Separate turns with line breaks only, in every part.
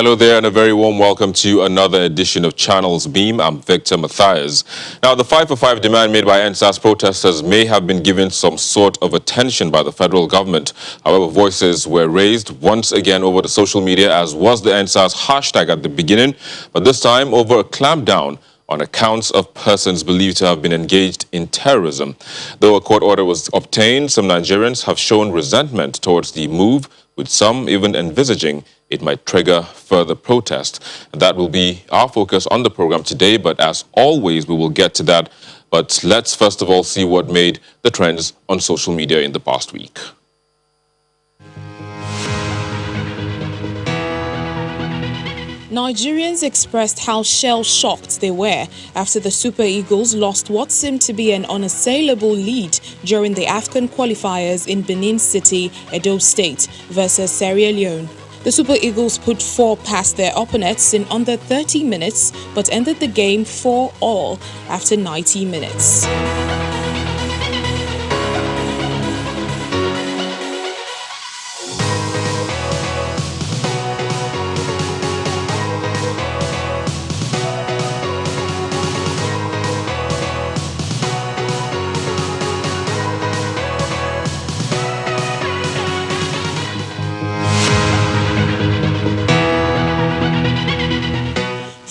Hello there and a very warm welcome to another edition of Channels Beam. I'm Victor Matthias. Now, the 5 for 5 demand made by NSAS protesters may have been given some sort of attention by the federal government. However, voices were raised once again over the social media, as was the NSAS hashtag at the beginning, but this time over a clampdown on accounts of persons believed to have been engaged in terrorism. Though a court order was obtained, some Nigerians have shown resentment towards the move, with some even envisaging it might trigger further protest. That will be our focus on the program today, but as always, we will get to that. But let's first of all see what made the trends on social media in the past week.
Nigerians expressed how shell-shocked they were after the Super Eagles lost what seemed to be an unassailable lead during the AFCON qualifiers in Benin City, Edo State versus Sierra Leone. The Super Eagles put 4 past their opponents in under 30 minutes but ended the game 4-all after 90 minutes.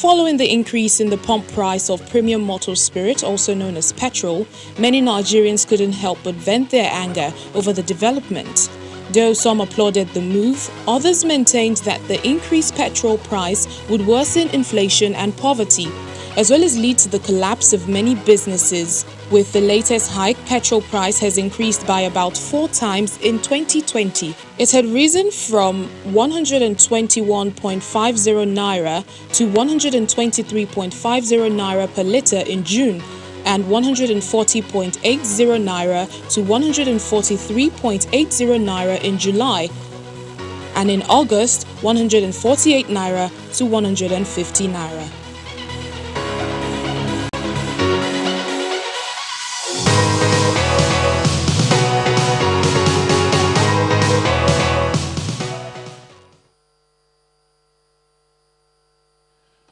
Following the increase in the pump price of premium motor spirit, also known as petrol, many Nigerians couldn't help but vent their anger over the development. Though some applauded the move, others maintained that the increased petrol price would worsen inflation and poverty, as well as lead to the collapse of many businesses. With the latest hike, petrol price has increased by about 4 times in 2020. It had risen from 121.50 naira to 123.50 naira per litre in June, and 140.80 naira to 143.80 naira in July, and in August, 148 naira to 150 naira.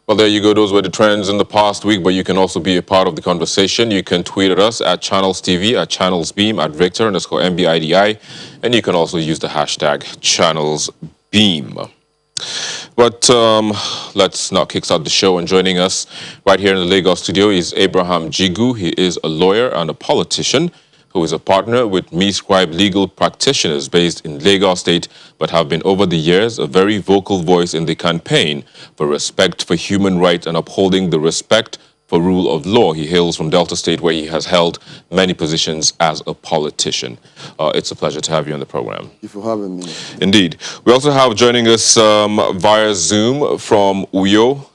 Well, there you go. Those were the trends in the past week, but you can also be a part of the conversation. You can tweet at us at Channels TV, at Channels Beam, at Victor_MBIDI, and you can also use the hashtag Channels Beam. But let's now kickstart the show. And joining us right here in the Lagos studio is Abraham Jigu. He is a lawyer and a politician who is a partner with MeScribe Legal Practitioners based in Lagos State, but have been over the years a very vocal voice in the campaign for respect for human rights and upholding the respect for rule of law. He hails from Delta State, where he has held many positions as a politician. It's a pleasure to have you on the program.
Thank you for having me.
Indeed. We also have joining us via Zoom from Uyo,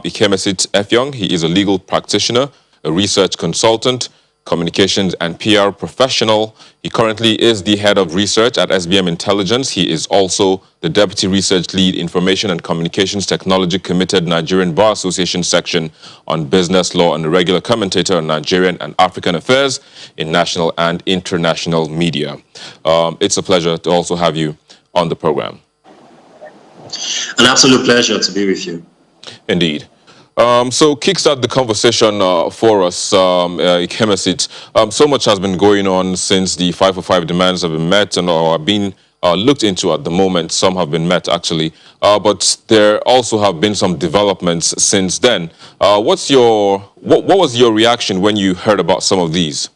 Ikemesit Efyong. He is a legal practitioner, a research consultant, communications and PR professional. He currently is the head of research at SBM Intelligence. He is also the deputy research lead, Information and Communications Technology Committed Nigerian Bar Association section on business law, and a regular commentator on Nigerian and African affairs in national and international media. It's a pleasure to also have you on the program.
An absolute pleasure to be with you.
Indeed. So kickstart the conversation for us, Ikemesit. So much has been going on since the 5 for 5 demands have been met and are being looked into at the moment. Some have been met, actually. But there also have been some developments since then. What was your reaction when you heard about some of these?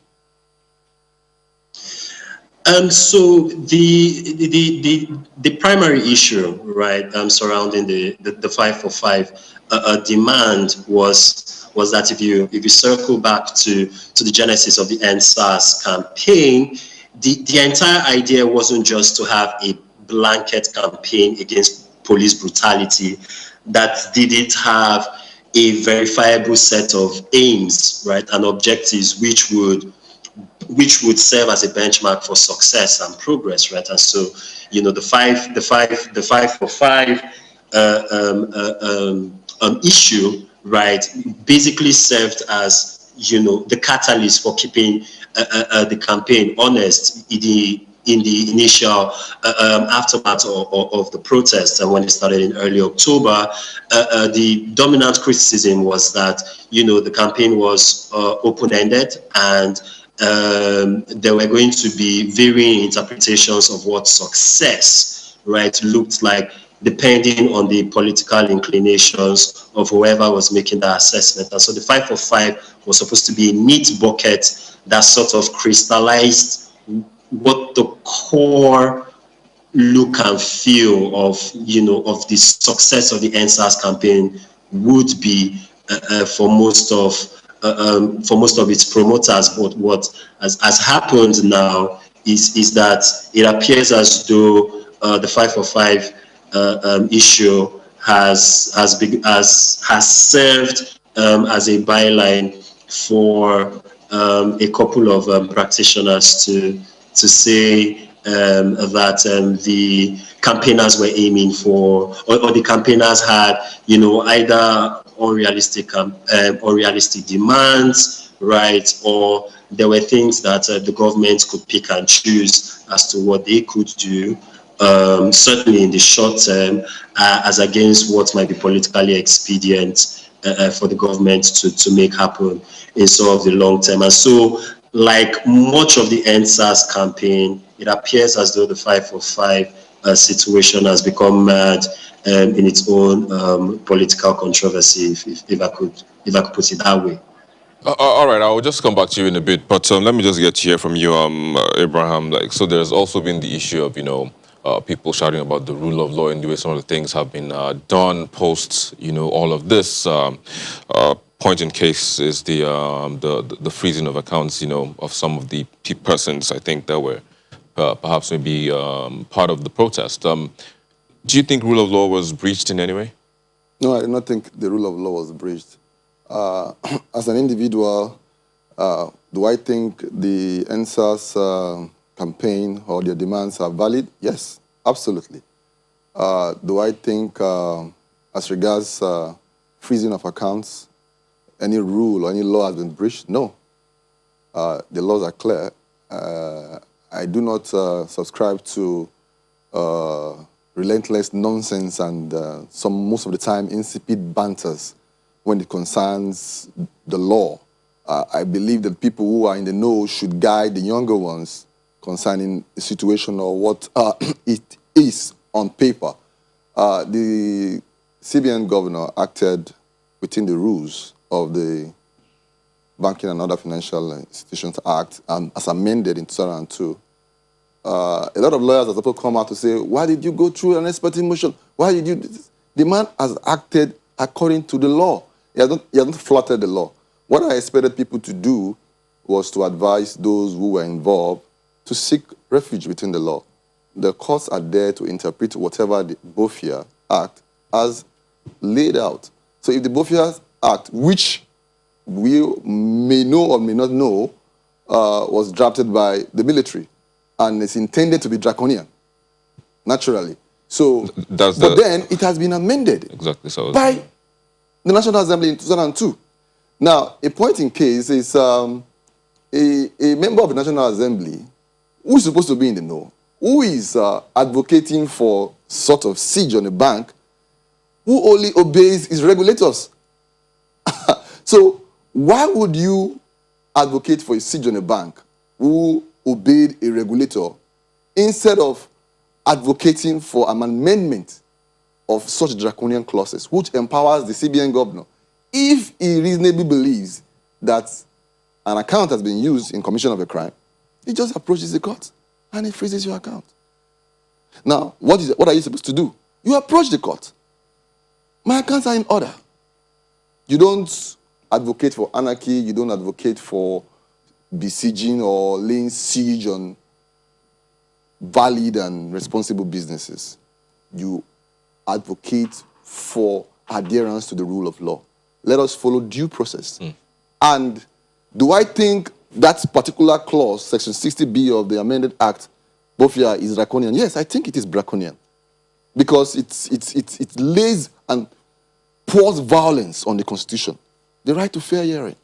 So the primary issue, right, surrounding the 5 for 5 demand was that if you circle back to the genesis of the NSAS campaign, the entire idea wasn't just to have a blanket campaign against police brutality that didn't have a verifiable set of aims, right, and objectives which would serve as a benchmark for success and progress, right? And so, you know, the 5 for 5 issue, right, basically served as, you know, the catalyst for keeping the campaign honest. The the initial aftermath of the protest, and when it started in early October, the dominant criticism was that the campaign was open-ended, and there were going to be varying interpretations of what success, right, looked like, depending on the political inclinations of whoever was making that assessment. And so the 5 for 5 was supposed to be a neat bucket that sort of crystallized what the core look and feel of the success of the EndSARS campaign would be for most of its promoters. But what has happened now is that it appears as though the 5 for 5 issue has served as a byline for a couple of practitioners to say that the campaigners were aiming for, or the campaigners had, either unrealistic demands, right, or there were things that the government could pick and choose as to what they could do, certainly in the short term, as against what might be politically expedient for the government to make happen in sort of the long term. And so, like much of the EndSARS campaign, it appears as though the 5 for 5 situation has become mad in its own political controversy, if I could put it that way.
All right, I will just come back to you in a bit, but let me just get to hear from you, Abraham. So there's also been the issue of people shouting about the rule of law in the way some of the things have been done post all of this. Point in case is the freezing of accounts of some of the persons I think that were perhaps maybe part of the protest. Do you think rule of law was breached in any way?
No, I do not think the rule of law was breached. As an individual, do I think the EndSARS campaign or their demands are valid? Yes, absolutely. Do I think, as regards freezing of accounts, any rule or any law has been breached? No. The laws are clear. I do not subscribe to relentless nonsense and most of the time insipid banters when it concerns the law. I believe that people who are in the know should guide the younger ones concerning the situation or what it is on paper. The CBN governor acted within the rules of the Banking and Other Financial Institutions Act as amended in 2002. A lot of lawyers have also come out to say, why did you go through an expertise motion? Why did you? The man has acted according to the law. He hasn't flouted the law. What I expected people to do was to advise those who were involved to seek refuge within the law. The courts are there to interpret whatever the BOFIA Act has laid out. So if the BOFIA Act, which we may know or may not know, was drafted by the military and is intended to be draconian, naturally. So, but then it has been amended by the National Assembly in 2002. Now, a point in case is a member of the National Assembly who is supposed to be in the know, who is advocating for sort of siege on a bank, who only obeys his regulators. So why would you advocate for a siege on a bank who obeyed a regulator instead of advocating for an amendment of such draconian clauses, which empowers the CBN governor, if he reasonably believes that an account has been used in commission of a crime, he just approaches the court and he freezes your account. Now, what are you supposed to do? You approach the court. My accounts are in order. You don't advocate for anarchy. You don't advocate for besieging or laying siege on valid and responsible businesses. You advocate for adherence to the rule of law. Let us follow due process. And do I think that particular clause, Section 60B of the amended Act, BOFIA, is draconian? Yes, I think it is draconian. Because it lays and pours violence on the Constitution. The right to fair hearing.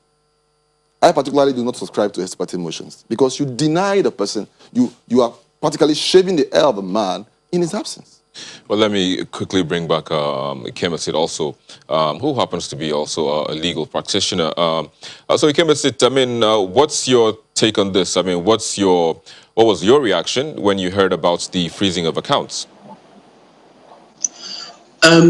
I particularly do not subscribe to expertise motions because you deny the person, you are practically shaving the hair of a man in his absence.
Well, let me quickly bring back Ikemesit also, who happens to be also a legal practitioner. So Ikemesit, I mean, what's your take on this? I mean, what was your reaction when you heard about the freezing of accounts?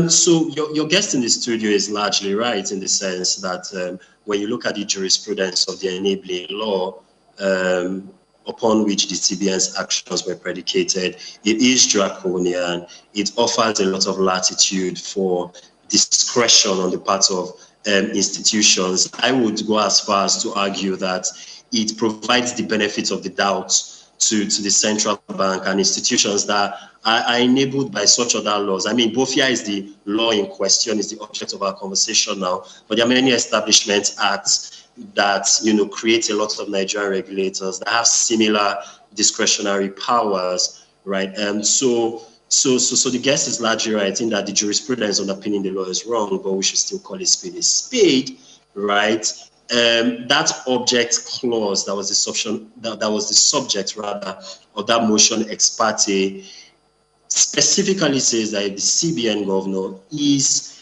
So your guest in the studio is largely right in the sense that when you look at the jurisprudence of the enabling law, upon which the CBN's actions were predicated, it is draconian. It offers a lot of latitude for discretion on the part of institutions. I would go as far as to argue that it provides the benefit of the doubt to the central bank and institutions that are enabled by such other laws. I mean, BOFIA is the law in question, is the object of our conversation now, but there are many establishment acts that, create a lot of Nigerian regulators that have similar discretionary powers, right? So the guest is largely right in that the jurisprudence underpinning the law is wrong, but we should still call it spade a spade, right? That object clause that was the subject rather of that motion ex parte specifically says that if the CBN governor is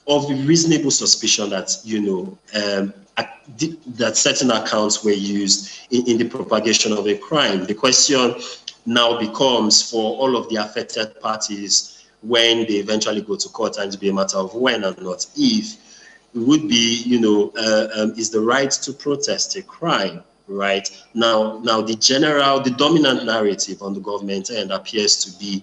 of reasonable suspicion that that certain accounts were used in the propagation of a crime, the question now becomes for all of the affected parties when they eventually go to court, and to be a matter of when and not if, would be, is the right to protest a crime, right? Now the dominant narrative on the government end appears to be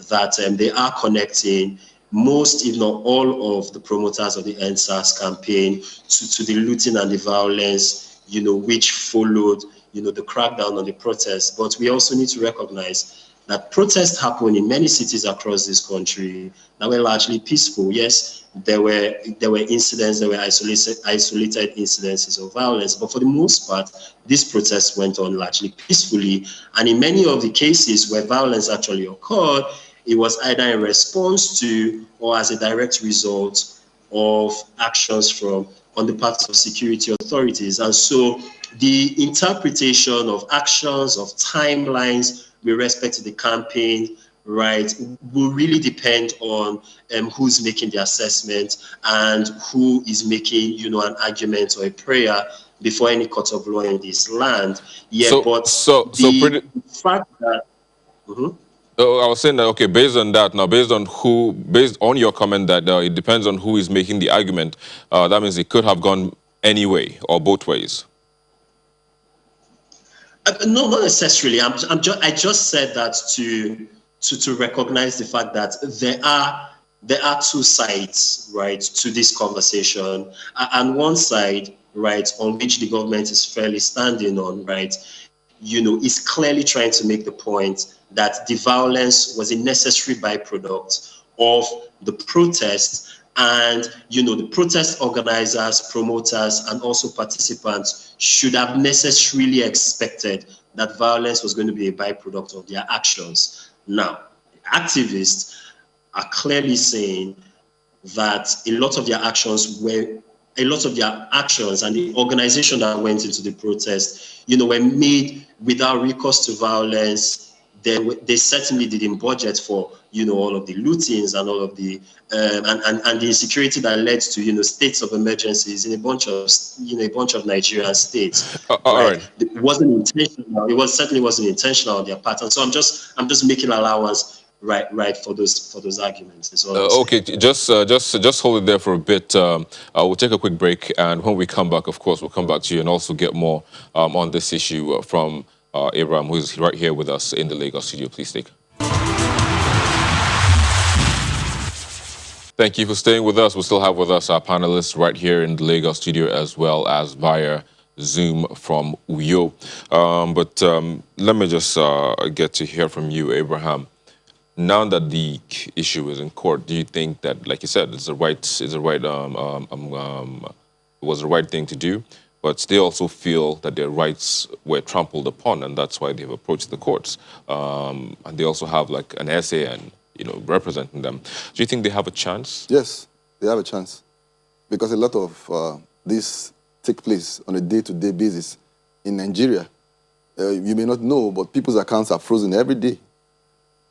that they are connecting most, if not all, of the promoters of the EndSARS campaign to the looting and the violence, which followed, the crackdown on the protests. But we also need to recognize that protests happen in many cities across this country that were largely peaceful. Yes, there were incidents, there were isolated incidences of violence, but for the most part, these protests went on largely peacefully. And in many of the cases where violence actually occurred, it was either in response to or as a direct result of actions on the part of security authorities. And so the interpretation of actions, of timelines with respect to the campaign, right, will really depend on who's making the assessment and who is making, an argument or a prayer before any court of law in this land. Yeah, the fact that...
I was saying that, okay, based on that, now based on your comment that it depends on who is making the argument, that means it could have gone any way or both ways.
No, not necessarily. I just said that to recognize the fact that there are two sides, right, to this conversation, and one side, right, on which the government is fairly standing on, right, is clearly trying to make the point that the violence was a necessary byproduct of the protest, and the protest organizers, promoters, and also participants should have necessarily expected that violence was going to be a byproduct of their actions. Now, activists are clearly saying that a lot of their actions and the organization that went into the protest, were made without recourse to violence. They certainly didn't budget for, all of the lootings and all of the and the insecurity that led to, states of emergencies in a bunch of Nigerian states.
All right.
It wasn't intentional. It certainly wasn't intentional on their part. And so I'm just making allowance. Right for those arguments.
Okay, just hold it there for a bit. We'll take a quick break, and when we come back, of course, we'll come back to you and also get more on this issue from Abraham, who's right here with us in the Lagos studio. Please take. Thank you for staying with us. We'll still have with us our panelists right here in the Lagos studio, as well as via Zoom from Uyo. But let me just get to hear from you, Abraham. Now that the issue is in court, do you think that, like you said, it was the right thing to do, but they also feel that their rights were trampled upon, and that's why they've approached the courts, and they also have like an essay and representing them. Do you think they have a chance?
Yes, they have a chance, because a lot of this take place on a day-to-day basis in Nigeria. You may not know, but people's accounts are frozen every day.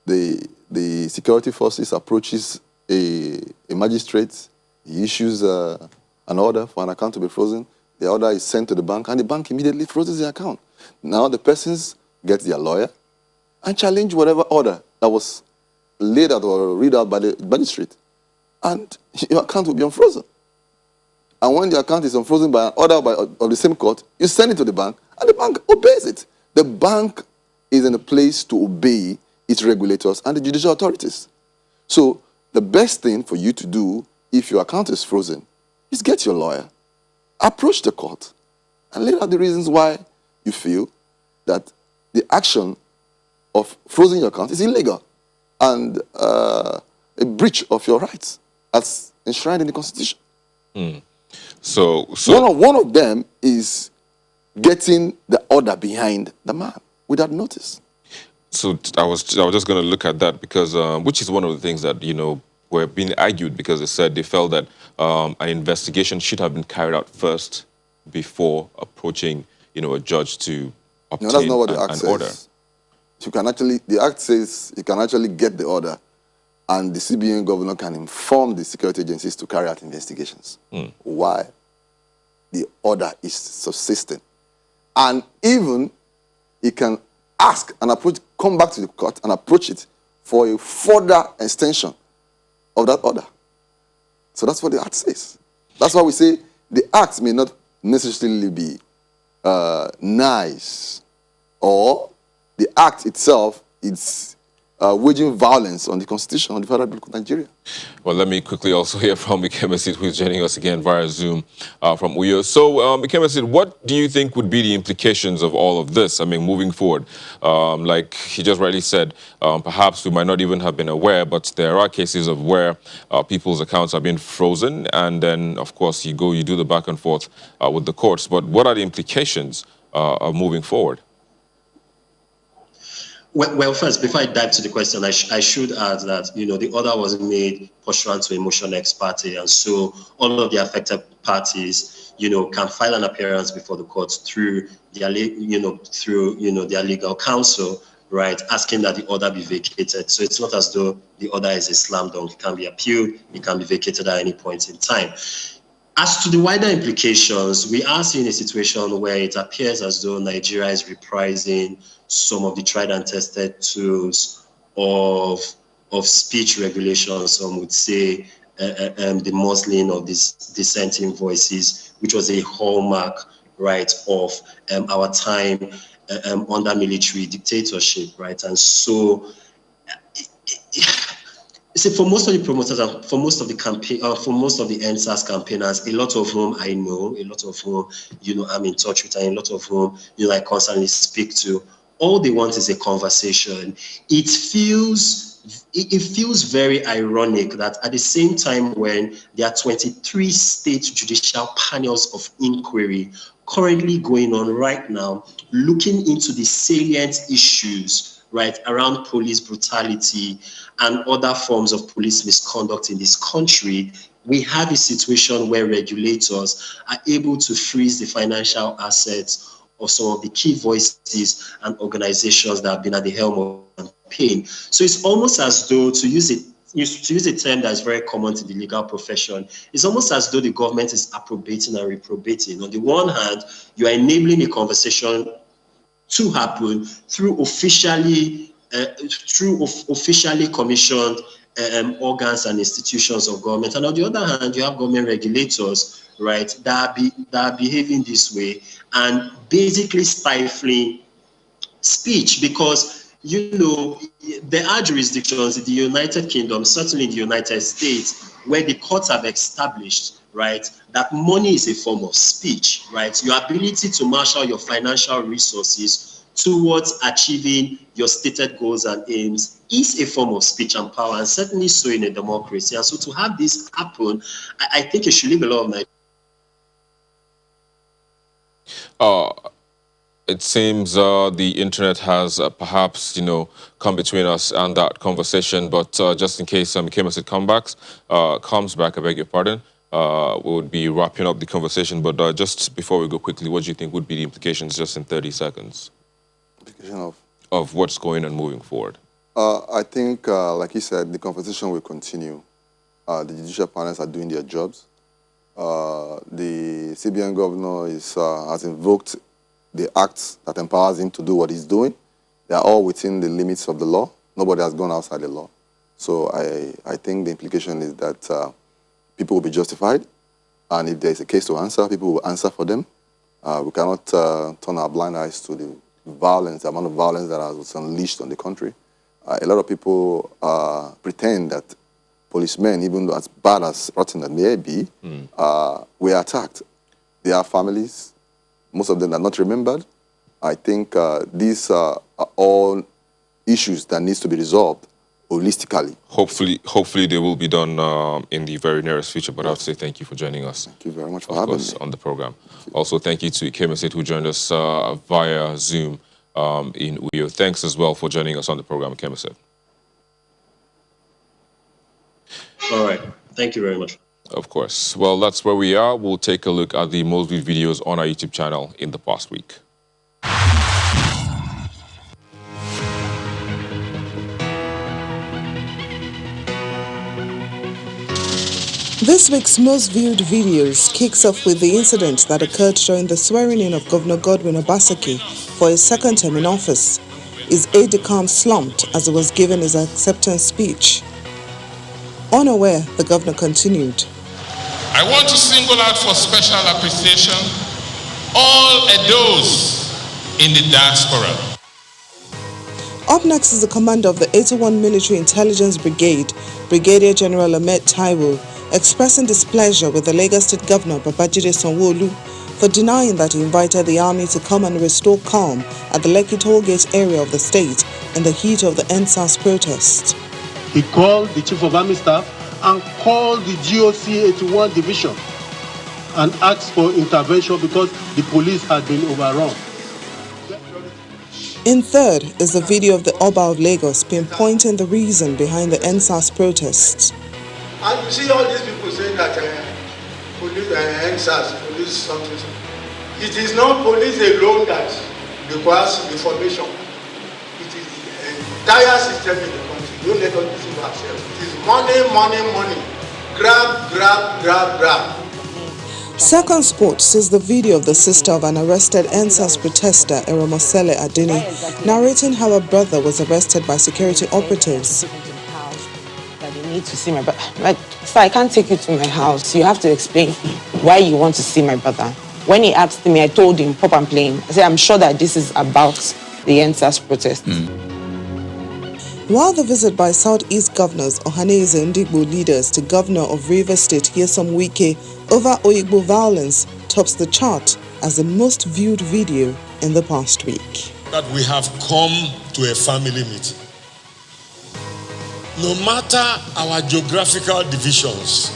The security forces approaches a magistrate, he issues an order for an account to be frozen. The order is sent to the bank, and the bank immediately freezes the account. Now the persons get their lawyer and challenge whatever order that was laid out or read out by the magistrate, and your account will be unfrozen. And when the account is unfrozen by an order of the same court, you send it to the bank, and the bank obeys it. The bank is in a place to obey its regulators and the judicial authorities. So the best thing for you to do if your account is frozen is get your lawyer, approach the court, and lay out the reasons why you feel that the action of freezing your account is illegal and a breach of your rights as enshrined in the Constitution.
So
One of them is getting the order behind the man without notice.
So I was just going to look at that because which is one of the things that were being argued because they said they felt that an investigation should have been carried out first before approaching a judge to obtain
No, that's not what the act
an
says.
order.
The act says you can actually get the order, and the CBN governor can inform the security agencies to carry out investigations while the order is subsisting. And even he can ask and approach, come back to the court and approach it for a further extension of that order. So that's what the act says. That's why we say the act may not necessarily be nice, or the act itself is waging violence on the Constitution, on the Federal Republic of Nigeria.
Well, let me quickly also hear from Ikemesit, who is joining us again via Zoom from Uyo. So, Ikemesit, what do you think would be the implications of all of this? I mean, moving forward, like he just rightly said, perhaps we might not even have been aware, but there are cases of where people's accounts are being frozen, and then, of course, you do the back and forth with the courts. But what are the implications of moving forward?
Well, first, before I dive to the question, I should add that, the order was made pursuant to a motion ex parte, and so all of the affected parties, can file an appearance before the court through their, their legal counsel, right, asking that the order be vacated. So it's not as though the order is a slam dunk. It can be appealed. It can be vacated at any point in time. As to the wider implications, we are seeing a situation where it appears as though Nigeria is reprising some of the tried and tested tools of speech regulation. Some would say the muzzling of these dissenting voices, which was a hallmark, right, of our time under military dictatorship, right? And so, see, for most of the promoters and for most of the campaign, for most of the NSAS campaigners, a lot of whom I know, a lot of whom I'm in touch with, and a lot of whom I constantly speak to, all they want is a conversation. It feels very ironic that at the same time when there are 23 state judicial panels of inquiry currently going on right now, looking into the salient issues, right, around police brutality and other forms of police misconduct in this country, we have a situation where regulators are able to freeze the financial assets of some of the key voices and organizations that have been at the helm of the campaign. So it's almost as though, to use a term that is very common to the legal profession, it's almost as though the government is approbating and reprobating. On the one hand, you are enabling a conversation to happen through officially commissioned organs and institutions of government, and on the other hand, you have government regulators, right, that are behaving this way and basically stifling speech, because there are jurisdictions in the United Kingdom, certainly in the United States, where the courts have established, right, that money is a form of speech, right? Your ability to marshal your financial resources towards achieving your stated goals and aims is a form of speech and power, and certainly so in a democracy. And so to have this happen, I think it should leave a lot of Nigeria.
It seems the internet has perhaps, come between us and that conversation. But just in case Ikemesit comes back, I beg your pardon, we would be wrapping up the conversation. But just before we go quickly, what do you think would be the implications, just in 30 seconds?
implication
of what's going on moving forward?
I think, like you said, the conversation will continue. The judicial panels are doing their jobs. The CBN governor has invoked the acts that empowers him to do what he's doing. They are all within the limits of the law. Nobody has gone outside the law. So I think the implication is that people will be justified. And if there's a case to answer, people will answer for them. We cannot turn our blind eyes to the violence, the amount of violence that was unleashed on the country. A lot of people pretend that policemen, even though as bad as rotten that may be, were attacked. They have families. Most of them are not remembered. I think these are all issues that needs to be resolved holistically.
Hopefully they will be done in the very nearest future. But I have to say thank you for joining us.
Thank you very much for having me
on the program. Also, thank you to Ikemesit, who joined us via Zoom in Uyo. Thanks as well for joining us on the program, Ikemesit.
All right. Thank you very much.
Of course. Well, that's where we are. We'll take a look at the most viewed videos on our YouTube channel in the past week.
This week's most viewed videos kicks off with the incident that occurred during the swearing-in of Governor Godwin Obaseki for his second term in office. His aide-de-camp slumped as he was given his acceptance speech. Unaware, the governor continued.
I want to single out for special appreciation all Edos in the diaspora.
Up next is the commander of the 81 Military Intelligence Brigade, Brigadier General Ahmed Taiwo, expressing displeasure with the Lagos State Governor Babajide Sanwo-Olu for denying that he invited the army to come and restore calm at the Lekki Tollgate area of the state in the heat of the NSAS protest.
He called the Chief of Army Staff and called the GOC 81 Division and asked for intervention because the police had been overrun.
In third is the video of the Oba of Lagos pinpointing the reason behind the NSAS protests.
And you see all these people saying that police, NSAS, police something. It is not police alone that requires reformation. It is the entire system in the country. Don't let us deceive ourselves. It is money, money, money. Grab, grab, grab, grab.
Second Sport sees the video of the sister of an arrested NSAS protester, Eromosele Adini, narrating how her brother was arrested by security operatives.
Need to see my brother. Like, so I can't take you to my house. You have to explain why you want to see my brother. When he asked me, I told him, Pop, I'm playing. I said, I'm sure that this is about the NSAS protest.
While the visit by Southeast governors Ohaneze Ndigbo leaders to Governor of Rivers State Nyesom Wike over Oyigbo violence tops the chart as the most viewed video in the past week.
That we have come to a family meeting. No matter our geographical divisions,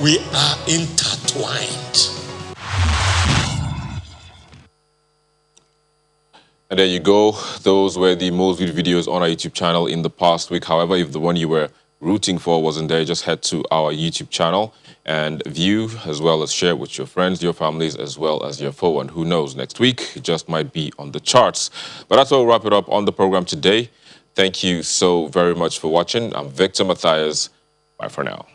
we are intertwined.
And there you go. Those were the most viewed videos on our YouTube channel in the past week. However, if the one you were rooting for wasn't there, just head to our YouTube channel and view, as well as share with your friends, your families, as well as your foe. And who knows, next week, it just might be on the charts. But that's where we'll wrap it up on the program today. Thank you so very much for watching. I'm Victor Matthias. Bye for now.